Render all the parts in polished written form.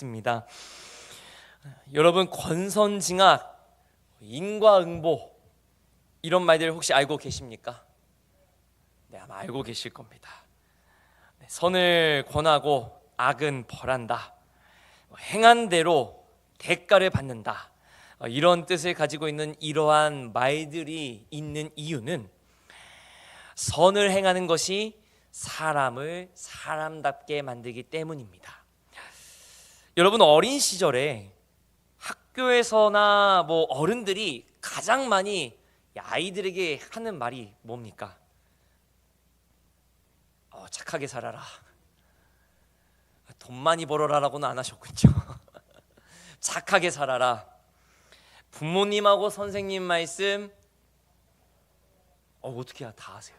믿습니다. 여러분, 권선징악, 인과응보 이런 말들 혹시 알고 계십니까? 네, 아마 알고 계실 겁니다. 선을 권하고 악은 벌한다, 행한 대로 대가를 받는다, 이런 뜻을 가지고 있는 이러한 말들이 있는 이유는 선을 행하는 것이 사람을 사람답게 만들기 때문입니다. 여러분, 어린 시절에 학교에서나 어른들이 가장 많이 아이들에게 하는 말이 뭡니까? 착하게 살아라, 돈 많이 벌어라라고는 안 하셨군요. 착하게 살아라. 부모님하고 선생님 말씀 어떻게 다 아세요?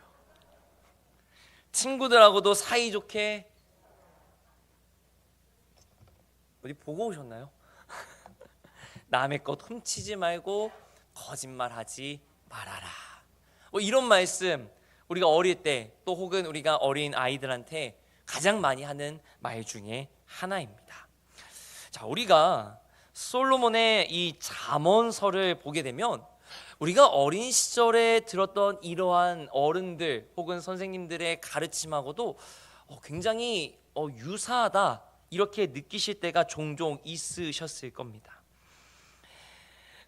친구들하고도 사이좋게 어디 보고 오셨나요? 남의 것 훔치지 말고 거짓말하지 말아라. 이런 말씀 우리가 어릴 때 또 혹은 우리가 어린 아이들한테 가장 많이 하는 말 중에 하나입니다. 자, 우리가 솔로몬의 이 잠언서를 보게 되면 우리가 어린 시절에 들었던 이러한 어른들 혹은 선생님들의 가르침하고도 굉장히 유사하다 이렇게 느끼실 때가 종종 있으셨을 겁니다.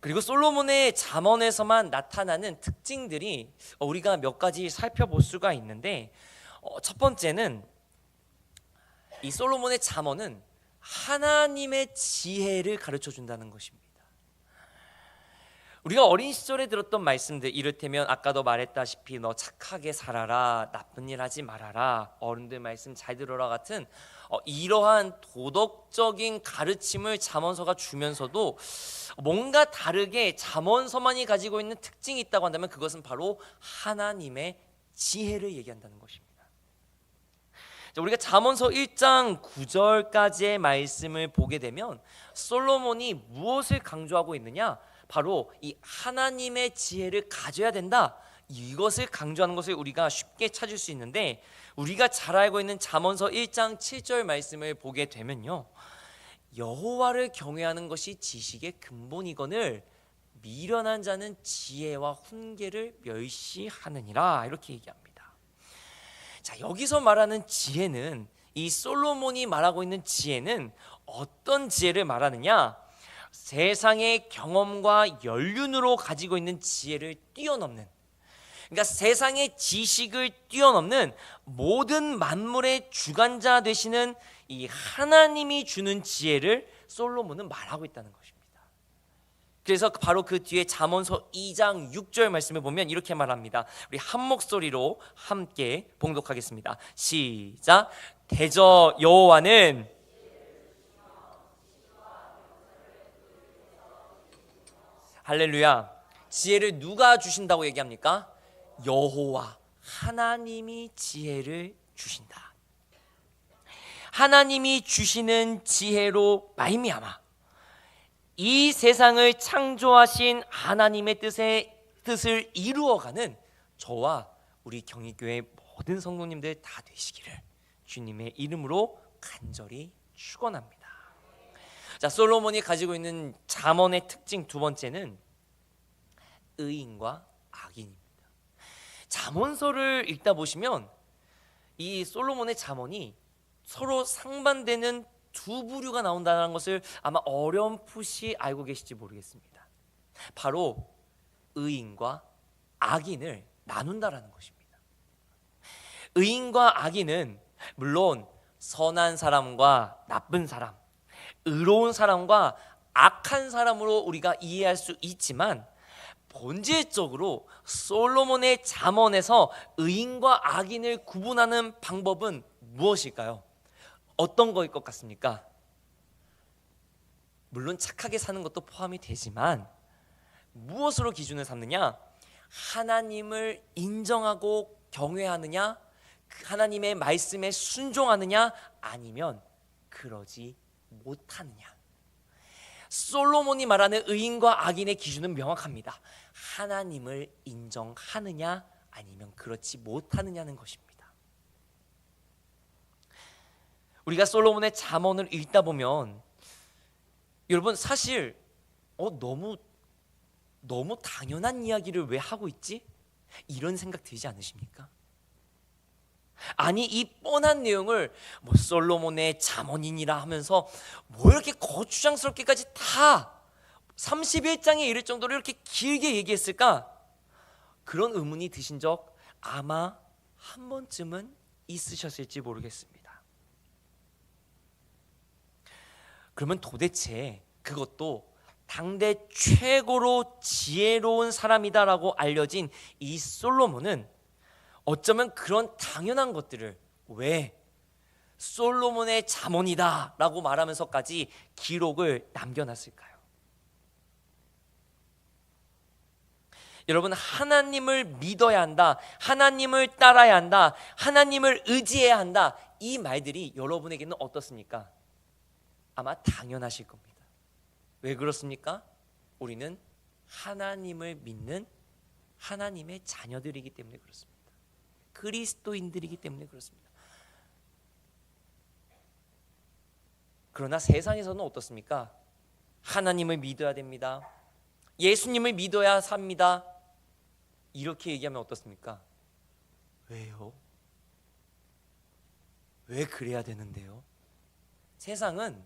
그리고 솔로몬의 잠언에서만 나타나는 특징들이 우리가 몇 가지 살펴볼 수가 있는데, 첫 번째는 이 솔로몬의 잠언은 하나님의 지혜를 가르쳐 준다는 것입니다. 우리가 어린 시절에 들었던 말씀들, 이를테면 아까도 말했다시피 너 착하게 살아라, 나쁜 일 하지 말아라, 어른들 말씀 잘 들어라 같은 이러한 도덕적인 가르침을 잠언서가 주면서도 뭔가 다르게 잠언서만이 가지고 있는 특징이 있다고 한다면 그것은 바로 하나님의 지혜를 얘기한다는 것입니다. 우리가 잠언서 1장 9절까지의 말씀을 보게 되면 솔로몬이 무엇을 강조하고 있느냐? 바로 이 하나님의 지혜를 가져야 된다, 이것을 강조하는 것을 우리가 쉽게 찾을 수 있는데, 우리가 잘 알고 있는 잠언서 1장 7절 말씀을 보게 되면요, 여호와를 경외하는 것이 지식의 근본이거늘 미련한 자는 지혜와 훈계를 멸시하느니라, 이렇게 얘기합니다. 자, 여기서 말하는 지혜는, 이 솔로몬이 말하고 있는 지혜는 어떤 지혜를 말하느냐? 세상의 경험과 연륜으로 가지고 있는 지혜를 뛰어넘는, 그러니까 세상의 지식을 뛰어넘는 모든 만물의 주관자 되시는 이 하나님이 주는 지혜를 솔로몬은 말하고 있다는 것입니다. 그래서 바로 그 뒤에 잠언서 2장 6절 말씀을 보면 이렇게 말합니다. 우리 한 목소리로 함께 봉독하겠습니다. 시작. 대저 여호와는 할렐루야. 지혜를 누가 주신다고 얘기합니까? 여호와, 하나님이 지혜를 주신다. 하나님이 주시는 지혜로 말미암아 이 세상을 창조하신 하나님의 뜻을 이루어가는 저와 우리 경희교회 모든 성도님들 다 되시기를 주님의 이름으로 간절히 축원합니다. 자, 솔로몬이 가지고 있는 잠언의 특징 두 번째는 의인과 악인입니다. 잠언서를 읽다 보시면 이 솔로몬의 잠언이 서로 상반되는 두 부류가 나온다는 것을 아마 어렴풋이 알고 계실지 모르겠습니다. 바로 의인과 악인을 나눈다라는 것입니다. 의인과 악인은 물론 선한 사람과 나쁜 사람, 의로운 사람과 악한 사람으로 우리가 이해할 수 있지만, 본질적으로 솔로몬의 잠언에서 의인과 악인을 구분하는 방법은 무엇일까요? 어떤 거일 것 같습니까? 물론 착하게 사는 것도 포함이 되지만 무엇으로 기준을 삼느냐? 하나님을 인정하고 경외하느냐, 하나님의 말씀에 순종하느냐, 아니면 그러지 못하느냐. 솔로몬이 말하는 의인과 악인의 기준은 명확합니다. 하나님을 인정하느냐 아니면 그렇지 못하느냐는 것입니다. 우리가 솔로몬의 잠언을 읽다 보면 여러분 사실 너무 당연한 이야기를 왜 하고 있지? 이런 생각 들지 않으십니까? 아니 이 뻔한 내용을 뭐 솔로몬의 잠언이니라 하면서 뭐 이렇게 거추장스럽게까지 다 31장에 이를 정도로 이렇게 길게 얘기했을까? 그런 의문이 드신 적 아마 한 번쯤은 있으셨을지 모르겠습니다. 그러면 도대체 그것도 당대 최고로 지혜로운 사람이다라고 알려진 이 솔로몬은 어쩌면 그런 당연한 것들을 왜 솔로몬의 잠언이다 라고 말하면서까지 기록을 남겨놨을까요? 여러분, 하나님을 믿어야 한다, 하나님을 따라야 한다, 하나님을 의지해야 한다, 이 말들이 여러분에게는 어떻습니까? 아마 당연하실 겁니다. 왜 그렇습니까? 우리는 하나님을 믿는 하나님의 자녀들이기 때문에 그렇습니다. 그리스도인들이기 때문에 그렇습니다. 그러나 세상에서는 어떻습니까? 하나님을 믿어야 됩니다. 예수님을 믿어야 삽니다. 이렇게 얘기하면 어떻습니까? 왜요? 왜 그래야 되는데요? 세상은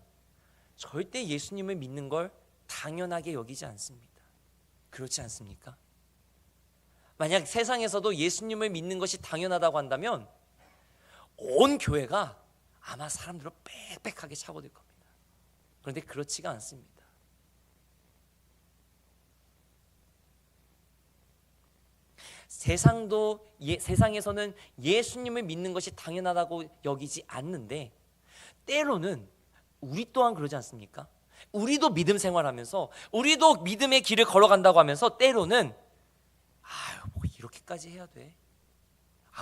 절대 예수님을 믿는 걸 당연하게 여기지 않습니다. 그렇지 않습니까? 만약 세상에서도 예수님을 믿는 것이 당연하다고 한다면 온 교회가 아마 사람들로 빽빽하게 차고들 겁니다. 그런데 그렇지가 않습니다. 세상에서는 예수님을 믿는 것이 당연하다고 여기지 않는데 때로는 우리 또한 그러지 않습니까? 우리도 믿음 생활하면서 우리도 믿음의 길을 걸어간다고 하면서 때로는 뭐 이렇게까지 해야 돼?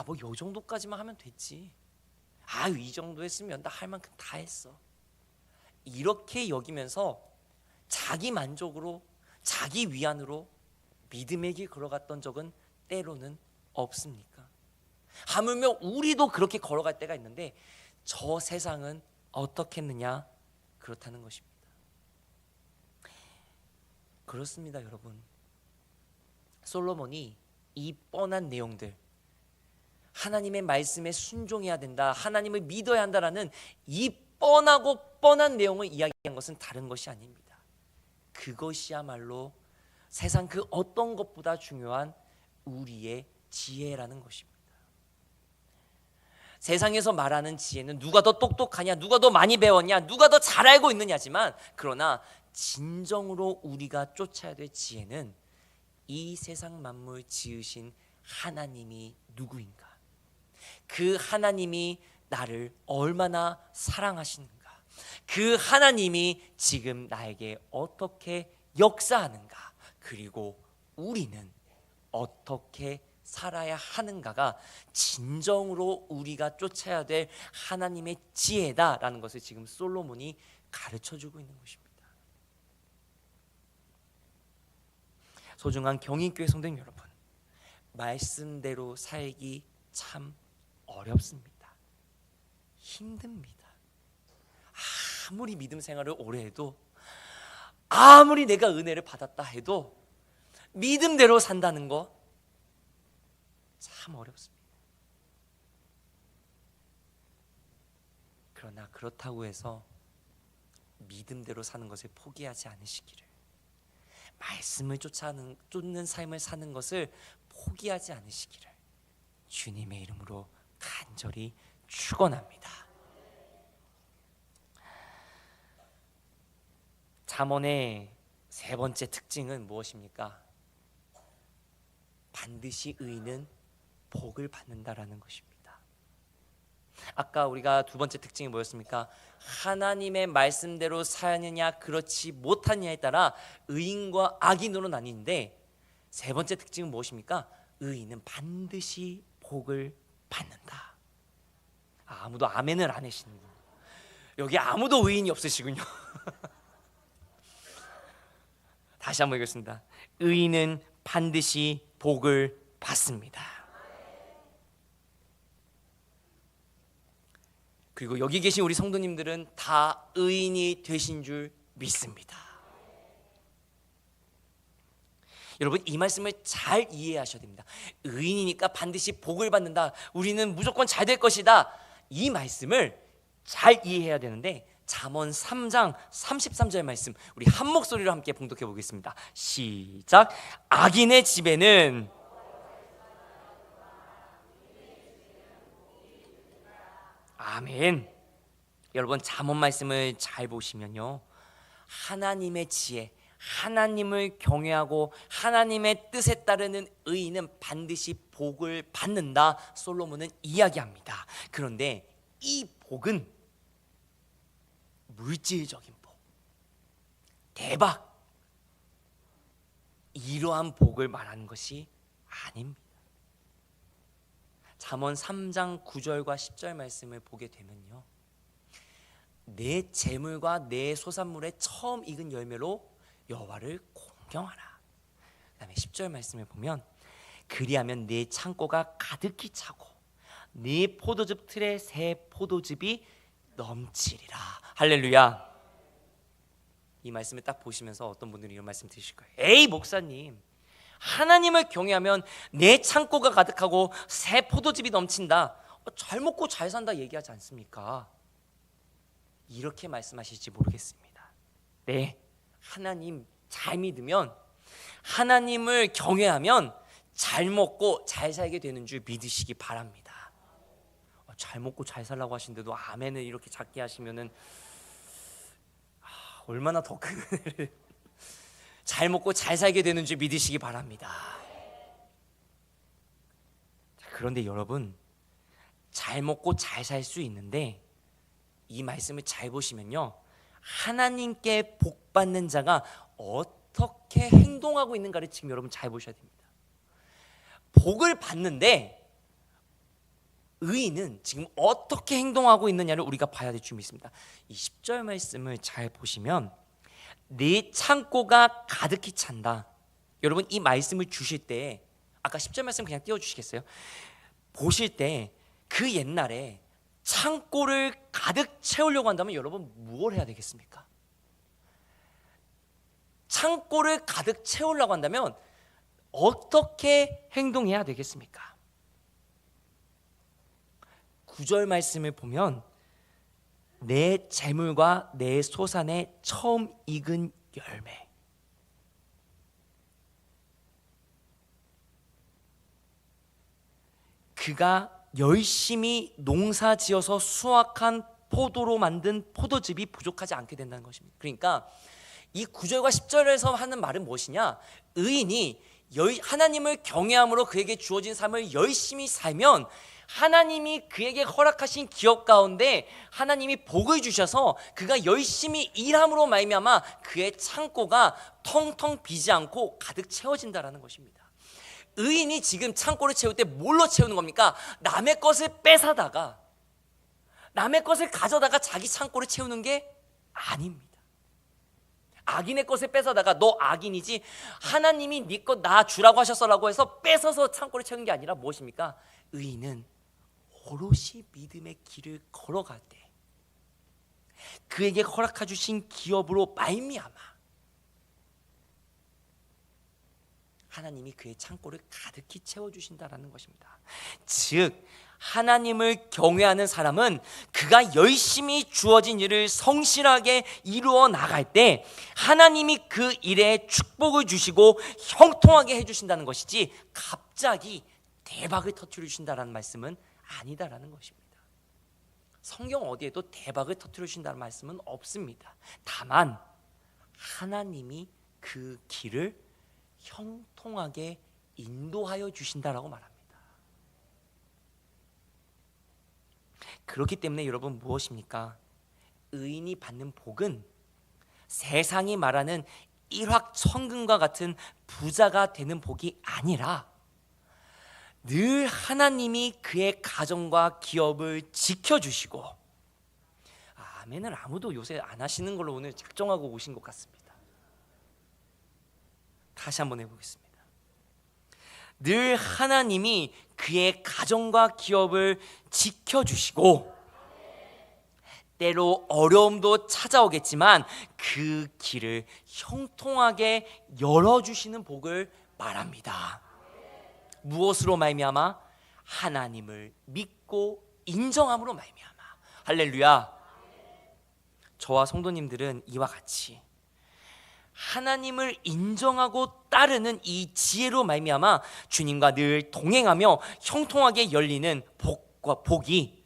뭐 요 정도까지만 하면 됐지. 이 정도 했으면 나 할 만큼 다 했어. 이렇게 여기면서 자기 만족으로 자기 위안으로 믿음의 길 걸어갔던 적은 때로는 없습니까? 하물며 우리도 그렇게 걸어갈 때가 있는데 저 세상은 어떻겠느냐? 그렇다는 것입니다. 그렇습니다, 여러분. 솔로몬이 이 뻔한 내용들, 하나님의 말씀에 순종해야 된다, 하나님을 믿어야 한다라는 이 뻔하고 뻔한 내용을 이야기한 것은 다른 것이 아닙니다. 그것이야말로 세상 그 어떤 것보다 중요한 우리의 지혜라는 것입니다. 세상에서 말하는 지혜는 누가 더 똑똑하냐, 누가 더 많이 배웠냐, 누가 더 잘 알고 있느냐지만, 그러나 진정으로 우리가 쫓아야 될 지혜는 이 세상 만물 지으신 하나님이 누구인가, 그 하나님이 나를 얼마나 사랑하시는가, 그 하나님이 지금 나에게 어떻게 역사하는가, 그리고 우리는 어떻게 살아야 하는가가 진정으로 우리가 쫓아야 될 하나님의 지혜다라는 것을 지금 솔로몬이 가르쳐주고 있는 것입니다. 소중한 경인교회 성도님 여러분, 말씀대로 살기 참 어렵습니다. 힘듭니다. 아무리 믿음 생활을 오래 해도, 아무리 내가 은혜를 받았다 해도 믿음대로 산다는 거 참 어렵습니다. 그러나 그렇다고 해서 믿음대로 사는 것을 포기하지 않으시기를, 말씀을 쫓는 삶을 사는 것을 포기하지 않으시기를 주님의 이름으로 간절히 축원합니다. 잠언의 세 번째 특징은 무엇입니까? 반드시 의인은 복을 받는다라는 것입니다. 아까 우리가 두 번째 특징이 뭐였습니까? 하나님의 말씀대로 사느냐 그렇지 못하느냐에 따라 의인과 악인으로 나뉘는데, 세 번째 특징은 무엇입니까? 의인은 반드시 복을 받는다. 아무도 아멘을 안 하시는군요. 여기 아무도 의인이 없으시군요. 다시 한번 읽겠습니다. 의인은 반드시 복을 받습니다. 그리고 여기 계신 우리 성도님들은 다 의인이 되신 줄 믿습니다. 여러분, 이 말씀을 잘 이해하셔야 됩니다. 의인이니까 반드시 복을 받는다, 우리는 무조건 잘 될 것이다, 이 말씀을 잘 이해해야 되는데, 잠언 3장 33절 말씀 우리 한 목소리로 함께 봉독해 보겠습니다. 시작. 악인의 집에는 아멘. 여러분, 잠언 말씀을 잘 보시면요, 하나님의 지혜, 하나님을 경외하고 하나님의 뜻에 따르는 의인은 반드시 복을 받는다, 솔로몬은 이야기합니다. 그런데 이 복은 물질적인 복, 대박, 이러한 복을 말하는 것이 아닙니다. 잠언 3장 9절과 10절 말씀을 보게 되면요, 내 재물과 내 소산물의 처음 익은 열매로 여호와를 공경하라. 그 다음에 10절 말씀을 보면, 그리하면 내 창고가 가득히 차고 네 포도즙 틀에 새 포도즙이 넘치리라. 할렐루야. 이 말씀을 딱 보시면서 어떤 분들이 이런 말씀 드실 거예요. 에이 목사님, 하나님을 경외하면 내 창고가 가득하고 새 포도즙이 넘친다, 잘 먹고 잘 산다 얘기하지 않습니까? 이렇게 말씀하실지 모르겠습니다. 네, 하나님 잘 믿으면, 하나님을 경외하면 잘 먹고 잘 살게 되는 줄 믿으시기 바랍니다. 잘 먹고 잘 살라고 하신데도 아멘을 이렇게 작게 하시면은 얼마나 더 큰 은혜를 잘 먹고 잘 살게 되는 줄 믿으시기 바랍니다. 그런데 여러분, 잘 먹고 잘 살 수 있는데 이 말씀을 잘 보시면요, 하나님께 복 받는 자가 어떻게 행동하고 있는가를 지금 여러분 잘 보셔야 됩니다. 복을 받는데 의인은 지금 어떻게 행동하고 있느냐를 우리가 봐야 될 줄 믿습니다. 이 10절 말씀을 잘 보시면, 네 창고가 가득히 찬다. 여러분, 이 말씀을 주실 때 아까 10절 말씀 그냥 띄워주시겠어요? 보실 때 그 옛날에 창고를 가득 채우려고 한다면 여러분 무엇을 해야 되겠습니까? 창고를 가득 채우려고 한다면 어떻게 행동해야 되겠습니까? 9절 말씀을 보면, 내 재물과 내 소산의 처음 익은 열매, 그가 열심히 농사지어서 수확한 포도로 만든 포도즙이 부족하지 않게 된다는 것입니다. 그러니까 이 9절과 10절에서 하는 말은 무엇이냐, 의인이 하나님을 경외함으로 그에게 주어진 삶을 열심히 살면 하나님이 그에게 허락하신 기업 가운데 하나님이 복을 주셔서 그가 열심히 일함으로 말미암아 그의 창고가 텅텅 비지 않고 가득 채워진다라는 것입니다. 의인이 지금 창고를 채울 때 뭘로 채우는 겁니까? 남의 것을 뺏어다가, 남의 것을 가져다가 자기 창고를 채우는 게 아닙니다. 악인의 것을 뺏어다가, 너 악인이지, 하나님이 네 것 나 주라고 하셨어라고 해서 뺏어서 창고를 채우는 게 아니라 무엇입니까? 의인은 오롯이 믿음의 길을 걸어갈 때 그에게 허락해 주신 기업으로 말미암아 하나님이 그의 창고를 가득히 채워주신다라는 것입니다. 즉, 하나님을 경외하는 사람은 그가 열심히 주어진 일을 성실하게 이루어 나갈 때 하나님이 그 일에 축복을 주시고 형통하게 해주신다는 것이지, 갑자기 대박을 터뜨려 주신다는 말씀은 아니다라는 것입니다. 성경 어디에도 대박을 터뜨려 주신다는 말씀은 없습니다. 다만 하나님이 그 길을 형통하게 인도하여 주신다라고 말합니다. 그렇기 때문에 여러분, 무엇입니까? 의인이 받는 복은 세상이 말하는 일확천금과 같은 부자가 되는 복이 아니라 늘 하나님이 그의 가정과 기업을 지켜주시고, 아멘을 아무도 요새 안 하시는 걸로 오늘 작정하고 오신 것 같습니다. 다시 한번 해보겠습니다. 늘 하나님이 그의 가정과 기업을 지켜주시고 때로 어려움도 찾아오겠지만 그 길을 형통하게 열어주시는 복을 말합니다. 무엇으로 말미암아? 하나님을 믿고 인정함으로 말미암아. 할렐루야. 저와 성도님들은 이와 같이 하나님을 인정하고 따르는 이 지혜로 말미암아 주님과 늘 동행하며 형통하게 열리는 복이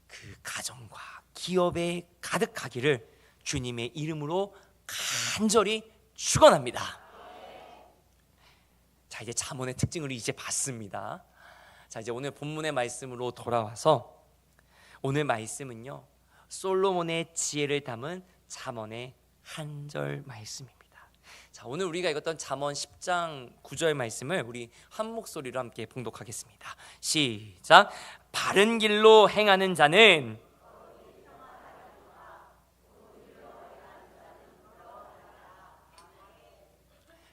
그 가정과 기업에 가득하기를 주님의 이름으로 간절히 축원합니다. 자, 이제 잠언의 특징을 이제 봤습니다. 자, 이제 오늘 본문의 말씀으로 돌아와서 오늘 말씀은요, 솔로몬의 지혜를 담은 잠언의 한 절 말씀입니다. 자, 오늘 우리가 읽었던 잠언 10장 9절 말씀을 우리 한 목소리로 함께 봉독하겠습니다. 시작. 바른 길로 행하는 자는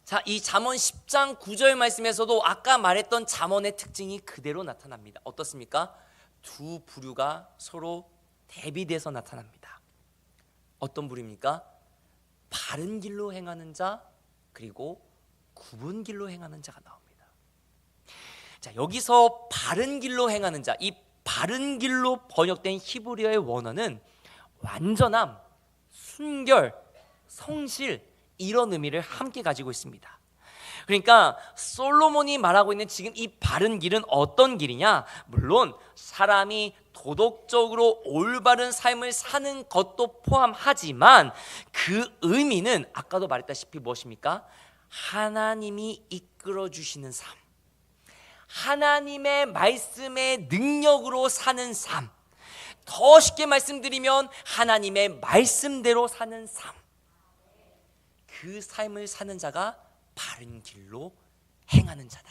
자, 이 잠언 10장 9절 말씀에서도 아까 말했던 잠언의 특징이 그대로 나타납니다. 어떻습니까? 두 부류가 서로 대비돼서 나타납니다. 어떤 부류입니까? 바른 길로 행하는 자, 그리고 굽은 길로 행하는 자가 나옵니다. 자, 여기서 바른 길로 행하는 자, 이 바른 길로 번역된 히브리어의 원어는 완전함, 순결, 성실, 이런 의미를 함께 가지고 있습니다. 그러니까 솔로몬이 말하고 있는 지금 이 바른 길은 어떤 길이냐? 물론 사람이 도덕적으로 올바른 삶을 사는 것도 포함하지만 그 의미는 아까도 말했다시피 무엇입니까? 하나님이 이끌어 주시는 삶, 하나님의 말씀의 능력으로 사는 삶, 더 쉽게 말씀드리면 하나님의 말씀대로 사는 삶, 그 삶을 사는 자가 바른 길로 행하는 자다,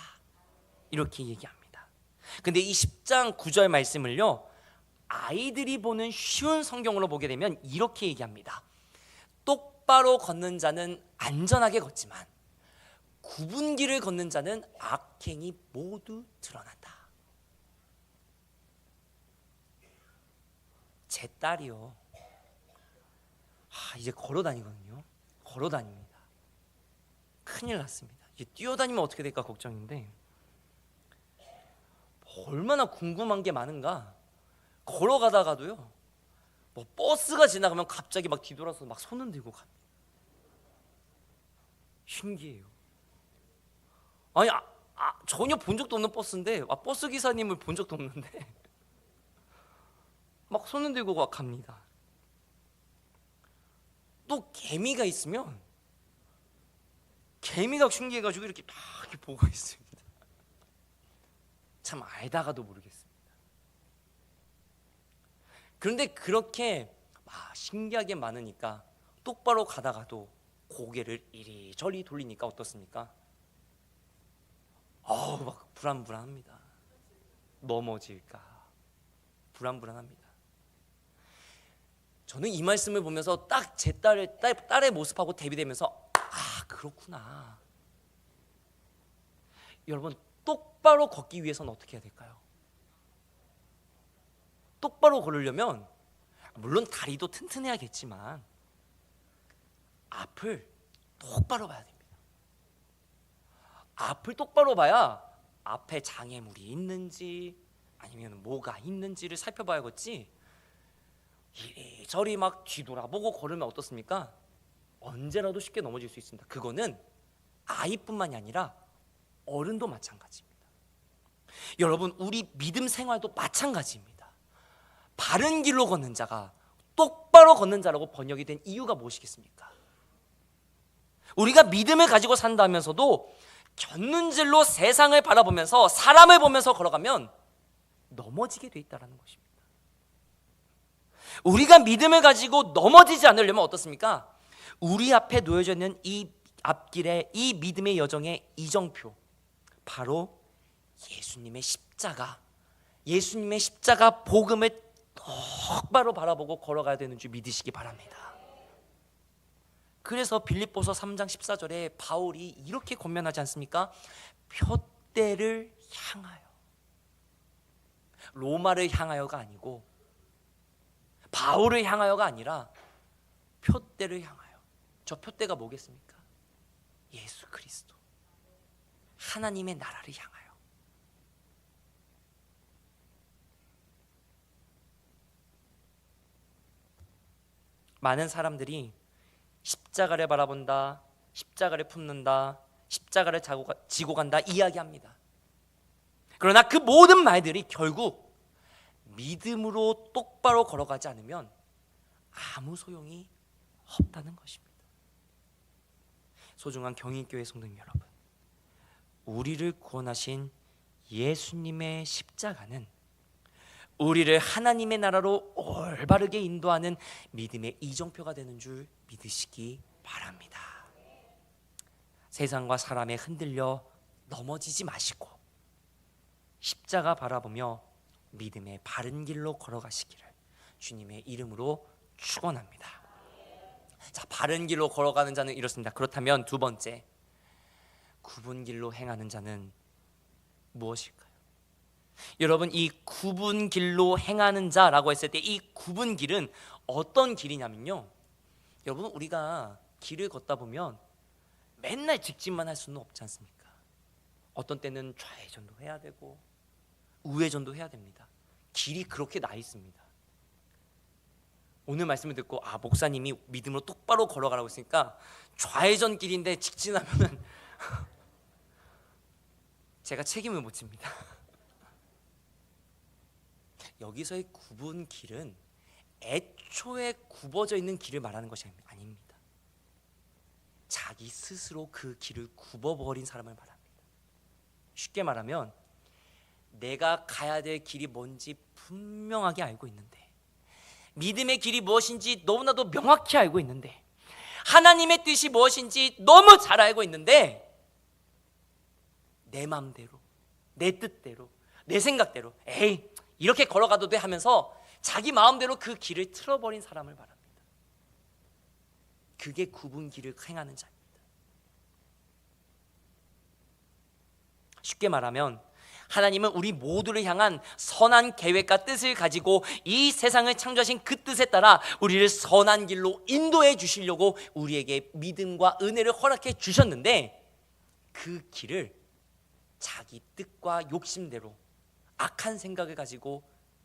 이렇게 얘기합니다. 근데 이 10장 9절 말씀을요, 아이들이 보는 쉬운 성경으로 보게 되면 이렇게 얘기합니다. 똑바로 걷는 자는 안전하게 걷지만 굽은 길을 걷는 자는 악행이 모두 드러난다. 제 딸이요, 이제 걸어 다니거든요. 걸어 다닙니다. 큰일 났습니다. 이제 뛰어다니면 어떻게 될까 걱정인데, 얼마나 궁금한 게 많은가. 걸어가다가도요, 뭐 버스가 지나가면 갑자기 막 뒤돌아서 막 손을 들고 갑니다. 신기해요. 아니 전혀 본 적도 없는 버스인데, 버스 기사님을 본 적도 없는데 막 손을 들고 막 갑니다. 또 개미가 있으면 개미가 신기해가지고 이렇게 딱 이렇게 보고 있습니다. 참 알다가도 모르겠습니다. 그런데 그렇게 신기하게 많으니까 똑바로 가다가도 고개를 이리저리 돌리니까 어떻습니까? 막 불안불안합니다. 넘어질까 불안불안합니다. 저는 이 말씀을 보면서 딱 제 딸의 모습하고 대비되면서 그렇구나. 여러분, 똑바로 걷기 위해서는 어떻게 해야 될까요? 똑바로 걸으려면 물론 다리도 튼튼해야겠지만 앞을 똑바로 봐야 됩니다. 앞을 똑바로 봐야 앞에 장애물이 있는지 아니면 뭐가 있는지를 살펴봐야겠지, 이리저리 막 뒤돌아보고 걸으면 어떻습니까? 언제라도 쉽게 넘어질 수 있습니다. 그거는 아이뿐만이 아니라 어른도 마찬가지입니다. 여러분, 우리 믿음 생활도 마찬가지입니다. 바른 길로 걷는 자가 똑바로 걷는 자라고 번역이 된 이유가 무엇이겠습니까? 우리가 믿음을 가지고 산다면서도 곁눈질로 세상을 바라보면서 사람을 보면서 걸어가면 넘어지게 돼 있다는 것입니다. 우리가 믿음을 가지고 넘어지지 않으려면 어떻습니까? 우리 앞에 놓여져 있는 이 앞길에 이 믿음의 여정의 이정표, 바로 예수님의 십자가, 예수님의 십자가 복음을 똑바로 바라보고 걸어가야 되는 줄 믿으시기 바랍니다. 그래서 빌립보서 3장 14절에 바울이 이렇게 권면하지 않습니까? 표대를 향하여, 로마를 향하여가 아니고 바울을 향하여가 아니라 표대를 향하여. 저 표대가 뭐겠습니까? 예수 그리스도, 하나님의 나라를 향하여. 많은 사람들이 십자가를 바라본다, 십자가를 품는다, 십자가를 지고 간다 이야기합니다. 그러나 그 모든 말들이 결국 믿음으로 똑바로 걸어가지 않으면 아무 소용이 없다는 것입니다. 소중한 경인교회 성도님 여러분, 우리를 구원하신 예수님의 십자가는 우리를 하나님의 나라로 올바르게 인도하는 믿음의 이정표가 되는 줄 믿으시기 바랍니다. 세상과 사람에 흔들려 넘어지지 마시고 십자가 바라보며 믿음의 바른 길로 걸어가시기를 주님의 이름으로 축원합니다. 자, 바른 길로 걸어가는 자는 이렇습니다. 그렇다면 두 번째, 굽은 길로 행하는 자는 무엇일까요? 여러분, 이 굽은 길로 행하는 자라고 했을 때 이 굽은 길은 어떤 길이냐면요, 여러분, 우리가 길을 걷다 보면 맨날 직진만 할 수는 없지 않습니까? 어떤 때는 좌회전도 해야 되고 우회전도 해야 됩니다. 길이 그렇게 나 있습니다. 오늘 말씀을 듣고 목사님이 믿음으로 똑바로 걸어가라고 했으니까 좌회전 길인데 직진하면은 제가 책임을 못 집니다. 여기서의 굽은 길은 애초에 굽어져 있는 길을 말하는 것이 아닙니다. 자기 스스로 그 길을 굽어버린 사람을 말합니다. 쉽게 말하면 내가 가야 될 길이 뭔지 분명하게 알고 있는데, 믿음의 길이 무엇인지 너무나도 명확히 알고 있는데, 하나님의 뜻이 무엇인지 너무 잘 알고 있는데, 내 마음대로, 내 뜻대로, 내 생각대로 에이 이렇게 걸어가도 돼 하면서 자기 마음대로 그 길을 틀어버린 사람을 말합니다. 그게 굽은 길을 행하는 자입니다. 쉽게 말하면 하나님은 우리 모두를 향한 선한 계획과 뜻을 가지고 이 세상을 창조하신 그 뜻에 따라 우리를 선한 길로 인도해 주시려고 우리에게 믿음과 은혜를 허락해 주셨는데, 그 길을 자기 뜻과 욕심대로 악한 생각을 가지고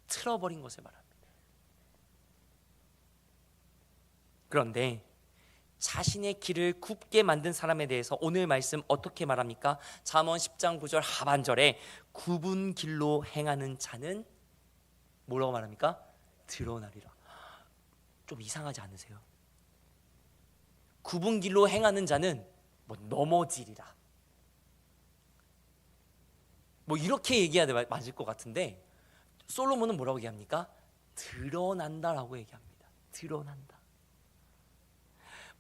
틀어버린 것을 말합니다. 그런데 자신의 길을 굽게 만든 사람에 대해서 오늘 말씀 어떻게 말합니까? 잠언 10장 9절 하반절에 굽은 길로 행하는 자는 뭐라고 말합니까? 드러나리라. 좀 이상하지 않으세요? 굽은 길로 행하는 자는 넘어지리라, 이렇게 얘기해야 맞을 것 같은데, 솔로몬은 뭐라고 얘기합니까? 드러난다라고 얘기합니다. 드러난다.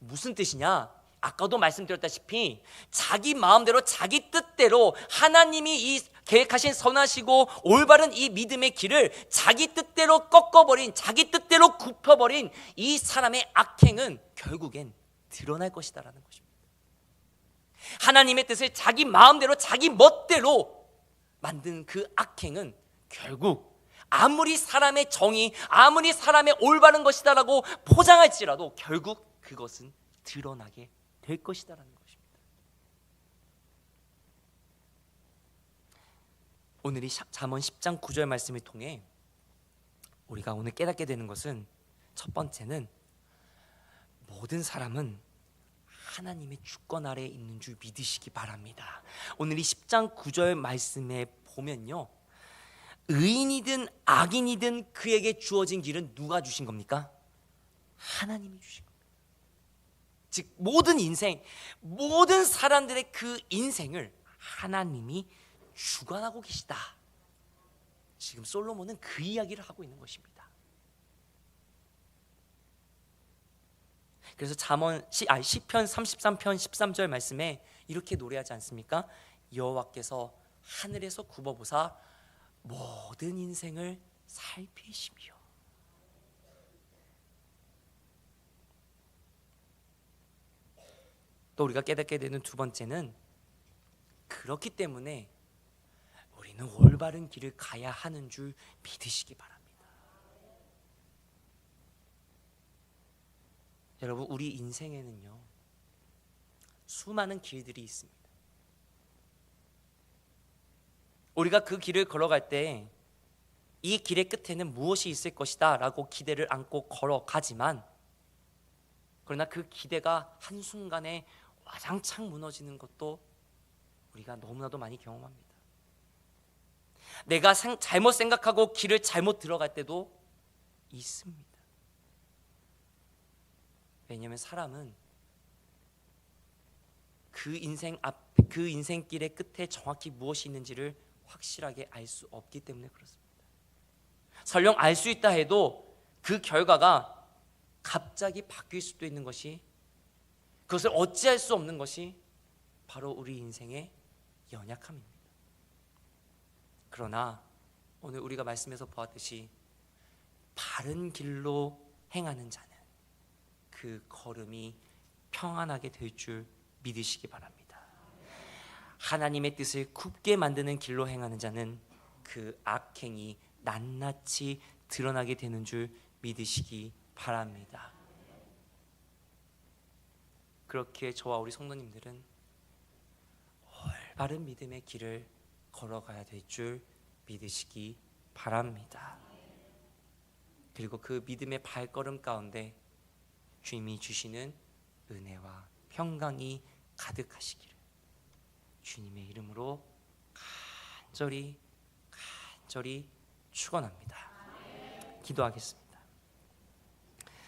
무슨 뜻이냐? 아까도 말씀드렸다시피 자기 마음대로 자기 뜻대로 하나님이 이 계획하신 선하시고 올바른 이 믿음의 길을 자기 뜻대로 꺾어버린, 자기 뜻대로 굽혀버린 이 사람의 악행은 결국엔 드러날 것이다라는 것입니다. 하나님의 뜻을 자기 마음대로 자기 멋대로 만든 그 악행은 결국 아무리 사람의 정의, 아무리 사람의 올바른 것이다라고 포장할지라도 결국 그것은 드러나게 될 것이다라는 것입니다. 오늘 이 잠언 10장 9절 말씀을 통해 우리가 오늘 깨닫게 되는 것은, 첫 번째는 모든 사람은 하나님의 주권 아래에 있는 줄 믿으시기 바랍니다. 오늘 이 10장 9절 말씀에 보면요, 의인이든 악인이든 그에게 주어진 길은 누가 주신 겁니까? 하나님이 주신 겁니다. 즉 모든 인생, 모든 사람들의 그 인생을 하나님이 주관하고 계시다. 지금 솔로몬은 그 이야기를 하고 있는 것입니다. 그래서 시편 33편 13절 말씀에 이렇게 노래하지 않습니까? 여호와께서 하늘에서 굽어보사 모든 인생을 살피시며. 또 우리가 깨닫게 되는 두 번째는, 그렇기 때문에 우리는 올바른 길을 가야 하는 줄 믿으시기 바랍니다. 여러분, 우리 인생에는요 수많은 길들이 있습니다. 우리가 그 길을 걸어갈 때 이 길의 끝에는 무엇이 있을 것이다 라고 기대를 안고 걸어가지만, 그러나 그 기대가 한순간에 와장창 무너지는 것도 우리가 너무나도 많이 경험합니다. 내가 잘못 생각하고 길을 잘못 들어갈 때도 있습니다. 왜냐하면 사람은 그 인생길의 끝에 정확히 무엇이 있는지를 확실하게 알 수 없기 때문에 그렇습니다. 설령 알 수 있다 해도 그 결과가 갑자기 바뀔 수도 있는 것이, 그것을 어찌할 수 없는 것이 바로 우리 인생의 연약함입니다. 그러나 오늘 우리가 말씀에서 보았듯이 바른 길로 행하는 자는 그 걸음이 평안하게 될 줄 믿으시기 바랍니다. 하나님의 뜻을 굽게 만드는 길로 행하는 자는 그 악행이 낱낱이 드러나게 되는 줄 믿으시기 바랍니다. 그렇게 저와 우리 성도님들은 올바른 믿음의 길을 걸어가야 될 줄 믿으시기 바랍니다. 그리고 그 믿음의 발걸음 가운데 주님이 주시는 은혜와 평강이 가득하시기를 주님의 이름으로 간절히 축원합니다. 기도하겠습니다.